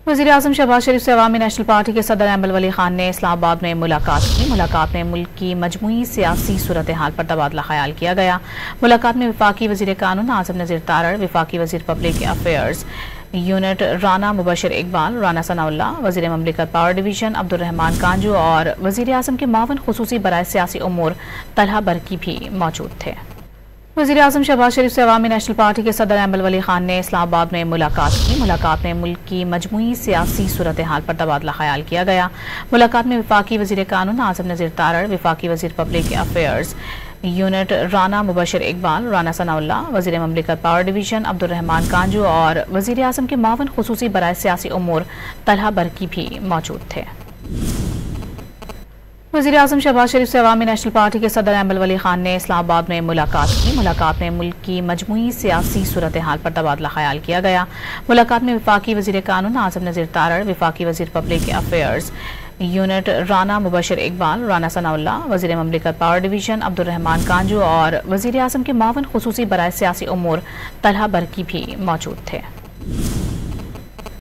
वज़ीर-ए-आज़म शहबाज शरीफ से अवामी national party के सदर एम्बल वली खान ने इस्लामाबाद में मुलाकात की। मुलाकात में मुल्क की मजमूई सियासी सूरत हाल पर तबादला ख्याल किया गया। मुलाकात में वफाकी वज़ीर कानून आज़म नज़ीर तारड़, वफाकी वज़ीर public affairs unit Rana Mubashar Iqbal, Rana Sanaullah, वज़ीर ममलिकत पावर डिवीजन अब्दुर्रहमान कांजू और वज़ीर-ए-आज़म के मावन खुसूसी बराए सियासी उमूर तलहा बरकी भी मौजूद थे। वज़ीर-ए-आज़म शहबाज शरीफ से अवामी नेशनल पार्टी के सदर एम्बल वली खान ने इस्लामाबाद में मुलाकात की। मुलाकात में मुल्क की मजमूई सियासी सूरत हाल पर तबादला ख्याल किया गया। मुलाकात में वफाकी वज़ीर कानून आज़म नज़ीर तारड़, वफाकी वज़ीर public affairs unit Rana Mubashar Iqbal, Rana Sanaullah, वज़ीर ममलिकत पावर डिवीजन अब्दुर्रहमान कांजू और वज़ीर-ए-आज़म के मावन खुसूसी बराए सियासी उमूर तलहा बरकी भी मौजूद थे। वज़ीर-ए-आज़म शहबाज शरीफ से अवामी नेशनल पार्टी के सदर एम्बल वली खान ने इस्लामाबाद में मुलाकात की। मुलाकात में मुल्क की मजमूई सियासी सूरत हाल पर तबादला ख्याल किया गया। मुलाकात में वफाकी वज़ीर कानून आज़म नज़ीर तारड़, वफाकी वज़ीर public affairs unit Rana Mubashar Iqbal, Rana Sanaullah, वज़ीर ममलिकत पावर डिवीजन अब्दुर्रहमान कांजू और वज़ीर-ए-आज़म के मावन खुसूसी बराए सियासी उमूर तलहा बरकी भी मौजूद थे।